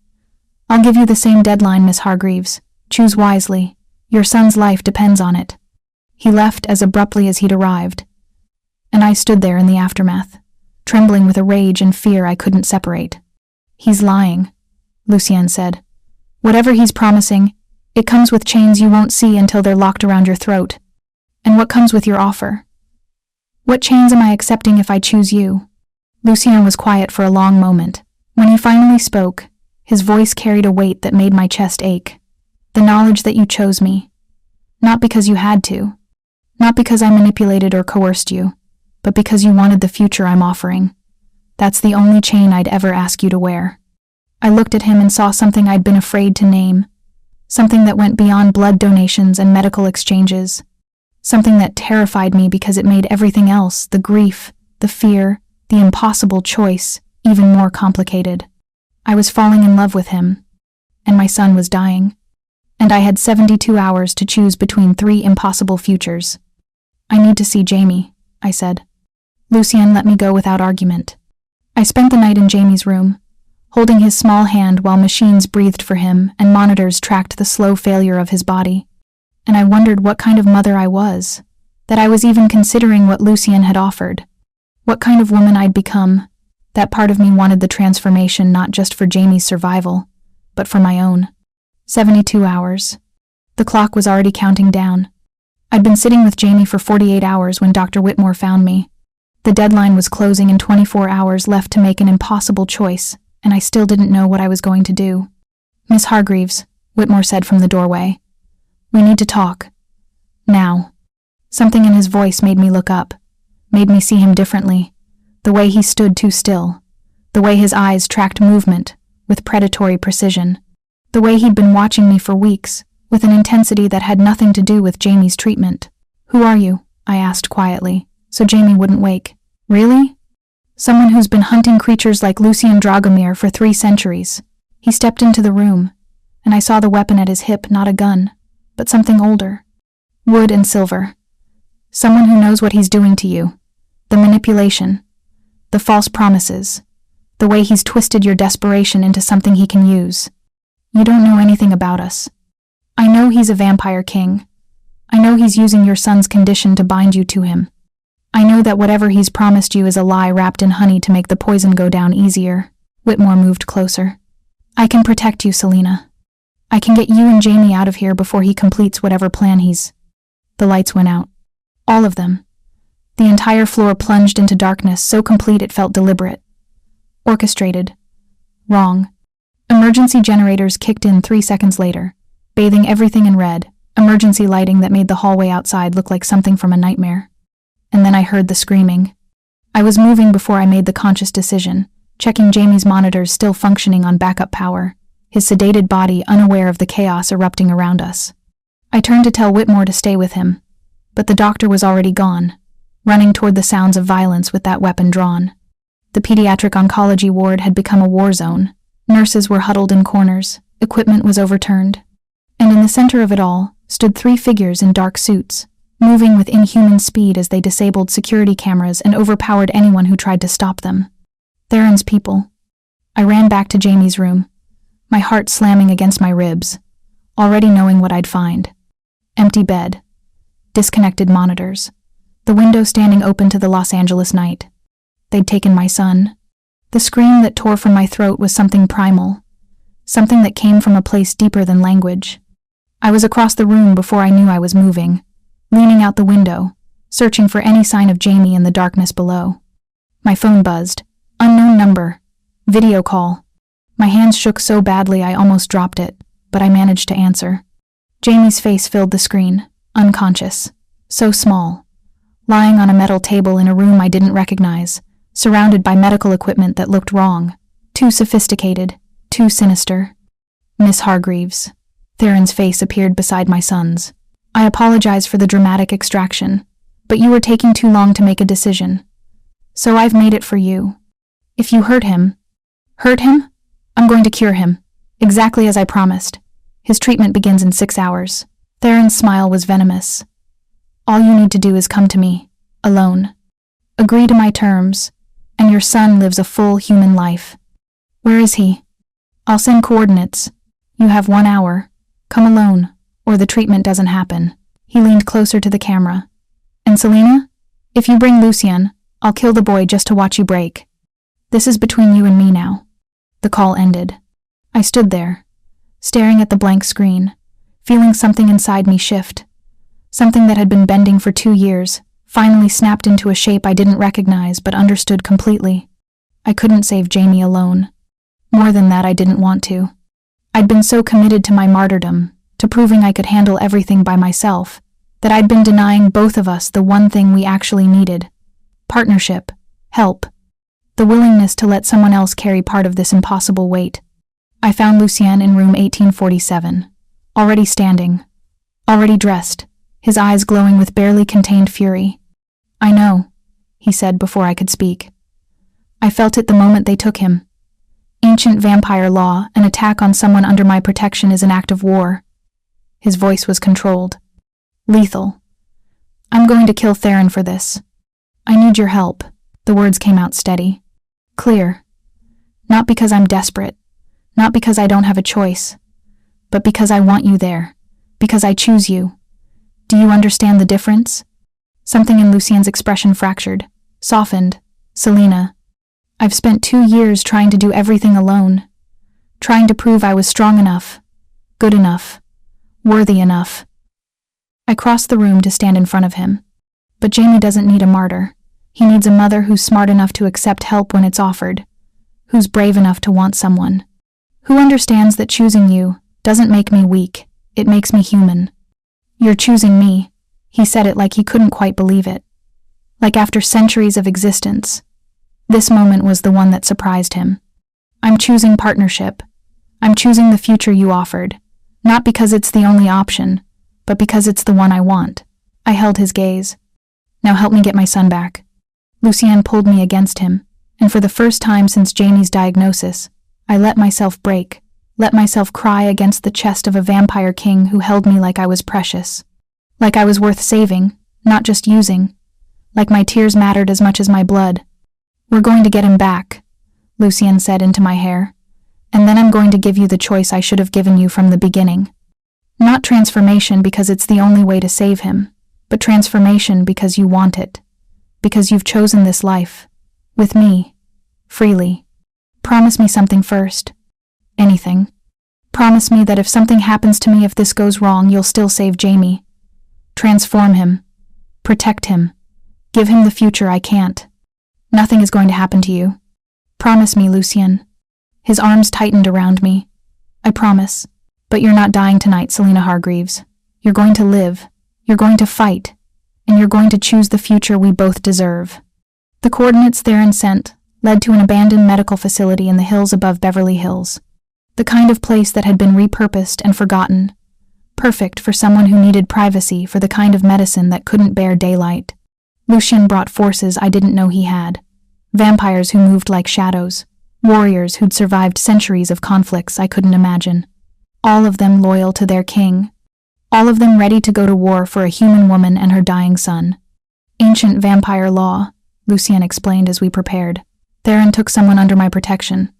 I'll give you the same deadline, Miss Hargreaves. Choose wisely. Your son's life depends on it. He left as abruptly as he'd arrived, and I stood there in the aftermath, trembling with a rage and fear I couldn't separate. He's lying, Lucien said. Whatever he's promising, it comes with chains you won't see until they're locked around your throat. And what comes with your offer? What chains am I accepting if I choose you? Lucien was quiet for a long moment. When he finally spoke, his voice carried a weight that made my chest ache. The knowledge that you chose me. Not because you had to. Not because I manipulated or coerced you, but because you wanted the future I'm offering. That's the only chain I'd ever ask you to wear. I looked at him and saw something I'd been afraid to name. Something that went beyond blood donations and medical exchanges. Something that terrified me because it made everything else, the grief, the fear, the impossible choice, even more complicated. I was falling in love with him, and my son was dying. And I had 72 hours to choose between 3 impossible futures. I need to see Jamie, I said. Lucien let me go without argument. I spent the night in Jamie's room, holding his small hand while machines breathed for him and monitors tracked the slow failure of his body. And I wondered what kind of mother I was, that I was even considering what Lucien had offered. What kind of woman I'd become. That part of me wanted the transformation not just for Jamie's survival, but for my own. 72 hours. The clock was already counting down. I'd been sitting with Jamie for 48 hours when Dr. Whitmore found me. The deadline was closing and 24 hours left to make an impossible choice, and I still didn't know what I was going to do. Miss Hargreaves, Whitmore said from the doorway. We need to talk. Now. Something in his voice made me look up, made me see him differently. The way he stood too still. The way his eyes tracked movement with predatory precision. The way he'd been watching me for weeks, with an intensity that had nothing to do with Jamie's treatment. Who are you? I asked quietly, so Jamie wouldn't wake. Really? Someone who's been hunting creatures like Lucien Dragomir for 3 centuries. He stepped into the room, and I saw the weapon at his hip, not a gun, but something older. Wood and silver. Someone who knows what he's doing to you. The manipulation. The false promises. The way he's twisted your desperation into something he can use. You don't know anything about us. I know he's a vampire king. I know he's using your son's condition to bind you to him. I know that whatever he's promised you is a lie wrapped in honey to make the poison go down easier. Whitmore moved closer. I can protect you, Selena. I can get you and Jamie out of here before he completes whatever plan he's... The lights went out. All of them. The entire floor plunged into darkness so complete it felt deliberate. Orchestrated. Wrong. Emergency generators kicked in 3 seconds later, bathing everything in red, emergency lighting that made the hallway outside look like something from a nightmare. And then I heard the screaming. I was moving before I made the conscious decision, checking Jamie's monitors still functioning on backup power, his sedated body unaware of the chaos erupting around us. I turned to tell Whitmore to stay with him, but the doctor was already gone, running toward the sounds of violence with that weapon drawn. The pediatric oncology ward had become a war zone. Nurses were huddled in corners, equipment was overturned, and in the center of it all stood 3 figures in dark suits, moving with inhuman speed as they disabled security cameras and overpowered anyone who tried to stop them. Theron's people. I ran back to Jamie's room, my heart slamming against my ribs, already knowing what I'd find. Empty bed. Disconnected monitors. The window standing open to the Los Angeles night. They'd taken my son. The scream that tore from my throat was something primal, something that came from a place deeper than language. I was across the room before I knew I was moving, leaning out the window, searching for any sign of Jamie in the darkness below. My phone buzzed. Unknown number. Video call. My hands shook so badly I almost dropped it, but I managed to answer. Jamie's face filled the screen, unconscious, so small, lying on a metal table in a room I didn't recognize, surrounded by medical equipment that looked wrong, too sophisticated, Too sinister. Miss Hargreaves. Theron's face appeared beside my son's. I apologize for the dramatic extraction, but you were taking too long to make a decision. So I've made it for you. If you hurt him, I'm going to cure him, exactly as I promised. His treatment begins in 6 hours. Theron's smile was venomous. All you need to do is come to me, alone. Agree to my terms, and your son lives a full human life. Where is he? I'll send coordinates. You have 1 hour. Come alone, or the treatment doesn't happen. He leaned closer to the camera. And Selina? If you bring Lucien, I'll kill the boy just to watch you break. This is between you and me now. The call ended. I stood there, staring at the blank screen, feeling something inside me shift. Something that had been bending for 2 years, finally snapped into a shape I didn't recognize but understood completely. I couldn't save Jamie alone. More than that, I didn't want to. I'd been so committed to my martyrdom, to proving I could handle everything by myself, that I'd been denying both of us the one thing we actually needed. Partnership. Help. The willingness to let someone else carry part of this impossible weight. I found Lucien in room 1847, already standing, already dressed, his eyes glowing with barely contained fury. I know, he said before I could speak. I felt it the moment they took him. Ancient vampire law, an attack on someone under my protection is an act of war. His voice was controlled. Lethal. I'm going to kill Theron for this. I need your help. The words came out steady. Clear. Not because I'm desperate. Not because I don't have a choice. But because I want you there. Because I choose you. Do you understand the difference? Something in Lucien's expression fractured, softened. Selina. I've spent 2 years trying to do everything alone. Trying to prove I was strong enough. Good enough. Worthy enough. I crossed the room to stand in front of him. But Jamie doesn't need a martyr. He needs a mother who's smart enough to accept help when it's offered. Who's brave enough to want someone. Who understands that choosing you doesn't make me weak, it makes me human. You're choosing me. He said it like he couldn't quite believe it. Like after centuries of existence. This moment was the one that surprised him. I'm choosing partnership. I'm choosing the future you offered. Not because it's the only option, but because it's the one I want. I held his gaze. Now help me get my son back. Lucien pulled me against him, and for the first time since Jamie's diagnosis, I let myself break, let myself cry against the chest of a vampire king who held me like I was precious. Like I was worth saving, not just using. Like my tears mattered as much as my blood. We're going to get him back, Lucien said into my hair. And then I'm going to give you the choice I should have given you from the beginning. Not transformation because it's the only way to save him, but transformation because you want it. Because you've chosen this life. With me. Freely. Promise me something first. Anything. Promise me that if something happens to me, if this goes wrong, you'll still save Jamie. Transform him. Protect him. Give him the future I can't. Nothing is going to happen to you. Promise me, Lucien. His arms tightened around me. I promise. But you're not dying tonight, Selina Hargreaves. You're going to live. You're going to fight. And you're going to choose the future we both deserve. The coordinates Theron sent led to an abandoned medical facility in the hills above Beverly Hills. The kind of place that had been repurposed and forgotten. Perfect for someone who needed privacy, for the kind of medicine that couldn't bear daylight. Lucien brought forces I didn't know he had. Vampires who moved like shadows. Warriors who'd survived centuries of conflicts I couldn't imagine. All of them loyal to their king. All of them ready to go to war for a human woman and her dying son. Ancient vampire law, Lucien explained as we prepared. Theron took someone under my protection.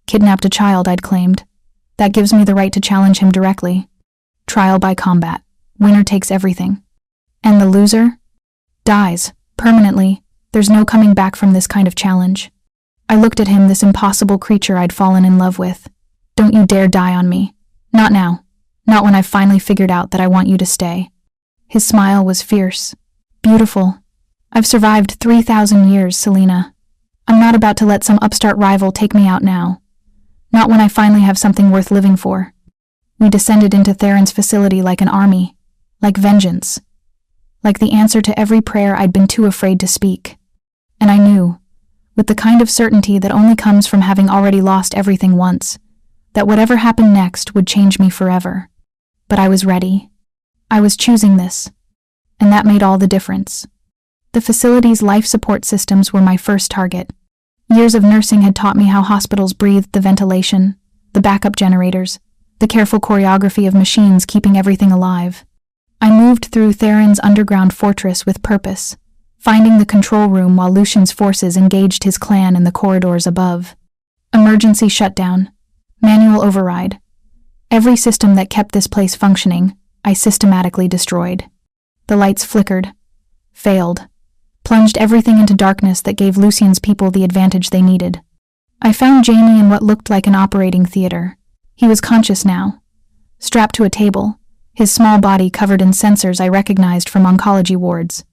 Kidnapped a child I'd claimed. That gives me the right to challenge him directly. Trial by combat. Winner takes everything. And the loser? Dies. Permanently. There's no coming back from this kind of challenge. I looked at him, this impossible creature I'd fallen in love with. Don't you dare die on me. Not now. Not when I've finally figured out that I want you to stay. His smile was fierce. Beautiful. I've survived 3,000 years, Selina. I'm not about to let some upstart rival take me out now. Not when I finally have something worth living for. We descended into Theron's facility like an army. Like vengeance. Like the answer to every prayer I'd been too afraid to speak. And I knew, with the kind of certainty that only comes from having already lost everything once, that whatever happened next would change me forever. But I was ready. I was choosing this, and that made all the difference. The facility's life support systems were my first target. Years of nursing had taught me how hospitals breathed the ventilation, the backup generators, the careful choreography of machines keeping everything alive. I moved through Theron's underground fortress with purpose, finding the control room while Lucian's forces engaged his clan in the corridors above. Emergency shutdown. Manual override. Every system that kept this place functioning, I systematically destroyed. The lights flickered, failed, plunged everything into darkness that gave Lucian's people the advantage they needed. I found Jamie in what looked like an operating theater. He was conscious now, strapped to a table, his small body covered in sensors I recognized from oncology wards.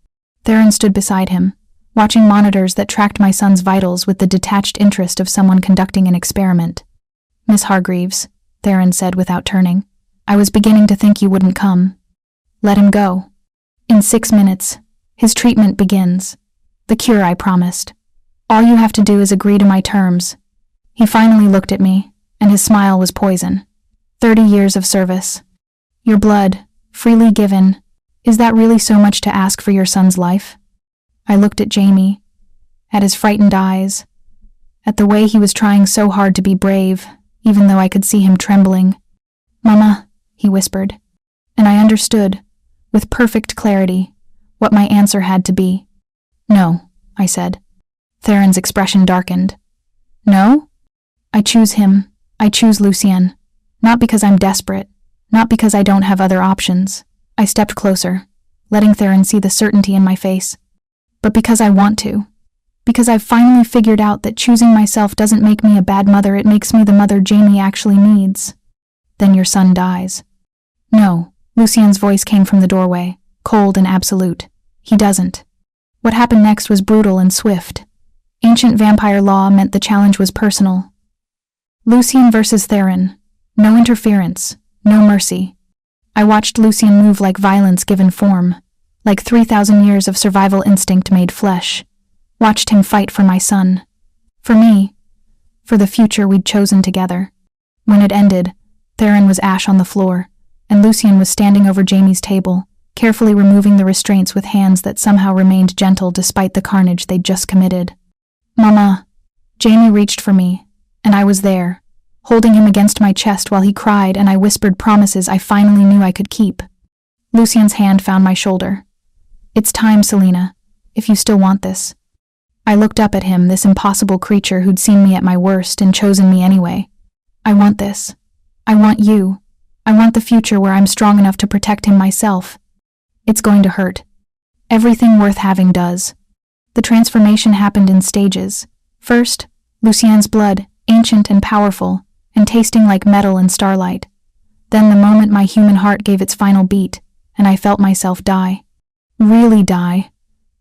Theron stood beside him, watching monitors that tracked my son's vitals with the detached interest of someone conducting an experiment. "Miss Hargreaves," Theron said without turning, "I was beginning to think you wouldn't come. Let him go. In 6 minutes, his treatment begins. The cure I promised. All you have to do is agree to my terms." He finally looked at me, and his smile was poison. 30 years of service. Your blood, freely given. Is that really so much to ask for your son's life? I looked at Jamie, at his frightened eyes, at the way he was trying so hard to be brave, even though I could see him trembling. "Mama," he whispered, and I understood, with perfect clarity, what my answer had to be. "No," I said. Theron's expression darkened. "No? I choose him. I choose Lucien. Not because I'm desperate, not because I don't have other options." I stepped closer, letting Theron see the certainty in my face. "But because I want to. Because I've finally figured out that choosing myself doesn't make me a bad mother, it makes me the mother Jamie actually needs." "Then your son dies." "No," Lucien's voice came from the doorway, cold and absolute. "He doesn't." What happened next was brutal and swift. Ancient vampire law meant the challenge was personal. Lucien versus Theron. No interference, no mercy. I watched Lucien move like violence given form, like 3,000 years of survival instinct made flesh. Watched him fight for my son. For me. For the future we'd chosen together. When it ended, Theron was ash on the floor, and Lucien was standing over Jamie's table, carefully removing the restraints with hands that somehow remained gentle despite the carnage they'd just committed. "Mama." Jamie reached for me, and I was there, holding him against my chest while he cried, and I whispered promises I finally knew I could keep. Lucien's hand found my shoulder. "It's time, Selena, if you still want this." I looked up at him, this impossible creature who'd seen me at my worst and chosen me anyway. "I want this. I want you. I want the future where I'm strong enough to protect him myself. It's going to hurt. Everything worth having does." The transformation happened in stages. First, Lucien's blood, ancient and powerful, and tasting like metal and starlight. Then the moment my human heart gave its final beat, and I felt myself die. Really die.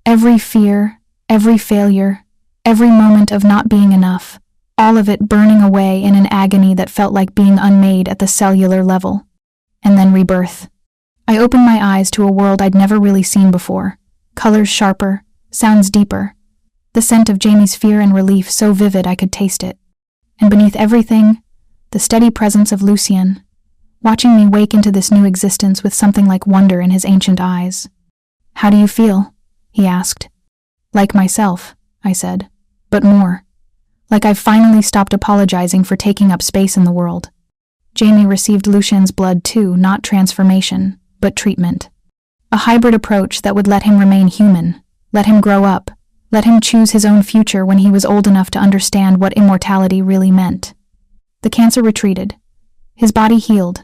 Every fear, every failure, every moment of not being enough, all of it burning away in an agony that felt like being unmade at the cellular level. And then rebirth. I opened my eyes to a world I'd never really seen before. Colors sharper, sounds deeper. The scent of Jamie's fear and relief so vivid I could taste it. And beneath everything, the steady presence of Lucien, watching me wake into this new existence with something like wonder in his ancient eyes. "How do you feel?" he asked. "Like myself," I said, "but more. Like I've finally stopped apologizing for taking up space in the world." Jamie received Lucien's blood too, not transformation, but treatment. A hybrid approach that would let him remain human, let him grow up, let him choose his own future when he was old enough to understand what immortality really meant. The cancer retreated. His body healed,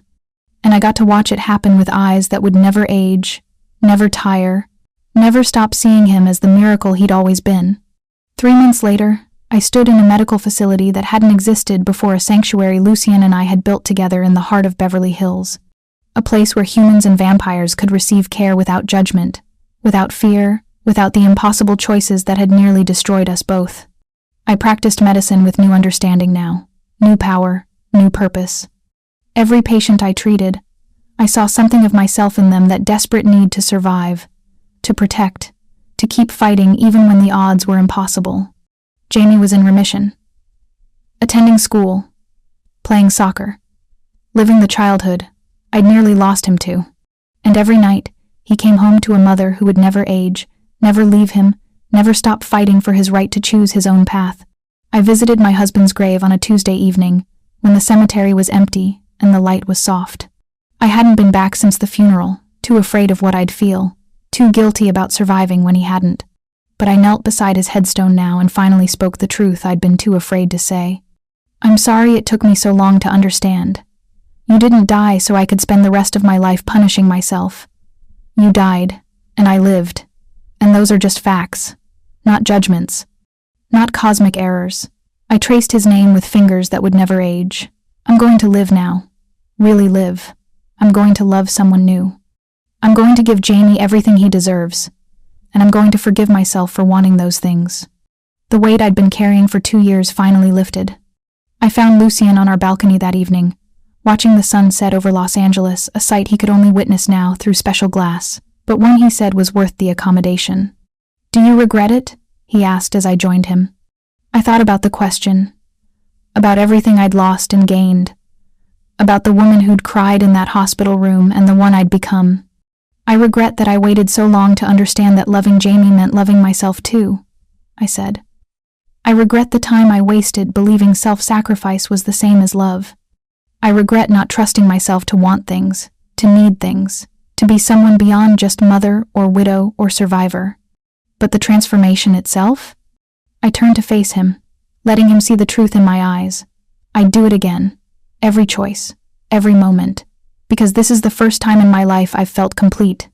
and I got to watch it happen with eyes that would never age, never tire, never stop seeing him as the miracle he'd always been. 3 months later, I stood in a medical facility that hadn't existed before a sanctuary Lucien and I had built together in the heart of Beverly Hills. A place where humans and vampires could receive care without judgment, without fear, without the impossible choices that had nearly destroyed us both. I practiced medicine with new understanding now, new power, new purpose. Every patient I treated, I saw something of myself in them, that desperate need to survive, to protect, to keep fighting even when the odds were impossible. Jamie was in remission. Attending school. playing soccer, living the childhood I'd nearly lost him to. And every night, he came home to a mother who would never age, never leave him, never stop fighting for his right to choose his own path. I visited my husband's grave on a Tuesday evening, when the cemetery was empty and the light was soft. I hadn't been back since the funeral, too afraid of what I'd feel, too guilty about surviving when he hadn't. But I knelt beside his headstone now and finally spoke the truth I'd been too afraid to say. I'm sorry it took me so long to understand. You didn't die so I could spend the rest of my life punishing myself. You died, and I lived. And those are just facts, not judgments, not cosmic errors. I traced his name with fingers that would never age. I'm going to live now. Really live. I'm going to love someone new. I'm going to give Jamie everything he deserves. And I'm going to forgive myself for wanting those things. The weight I'd been carrying for 2 years finally lifted. I found Lucien on our balcony that evening, watching the sun set over Los Angeles, a sight he could only witness now through special glass, but one he said was worth the accommodation. Do you regret it? He asked as I joined him. I thought about the question, about everything I'd lost and gained, about the woman who'd cried in that hospital room and the one I'd become. I regret that I waited so long to understand that loving Jamie meant loving myself too, I said. I regret the time I wasted believing self-sacrifice was the same as love. I regret not trusting myself to want things, to need things, to be someone beyond just mother or widow or survivor. But the transformation itself? I turned to face him, letting him see the truth in my eyes. I'd do it again, every choice, every moment, because this is the first time in my life I've felt complete,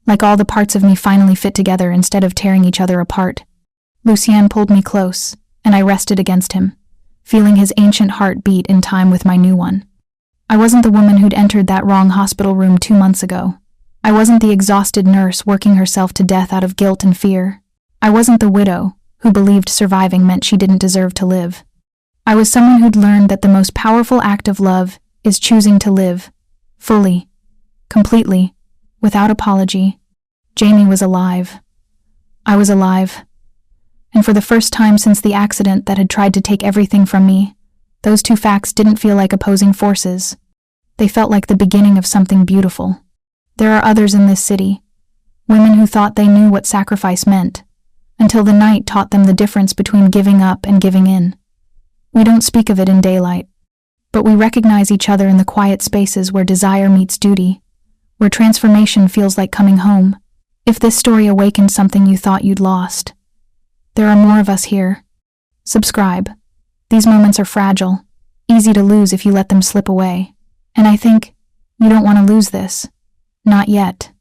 like all the parts of me finally fit together instead of tearing each other apart. Lucien pulled me close, and I rested against him, feeling his ancient heart beat in time with my new one. I wasn't the woman who'd entered that wrong hospital room 2 months ago. I wasn't the exhausted nurse working herself to death out of guilt and fear. I wasn't the widow who believed surviving meant she didn't deserve to live. I was someone who'd learned that the most powerful act of love is choosing to live, fully, completely, without apology. Jamie was alive. I was alive. And for the first time since the accident that had tried to take everything from me, those two facts didn't feel like opposing forces. They felt like the beginning of something beautiful. There are others in this city, women who thought they knew what sacrifice meant, until the night taught them the difference between giving up and giving in. We don't speak of it in daylight, but we recognize each other in the quiet spaces where desire meets duty, where transformation feels like coming home. If this story awakened something you thought you'd lost, there are more of us here. Subscribe. These moments are fragile, easy to lose if you let them slip away. And I think you don't want to lose this. Not yet.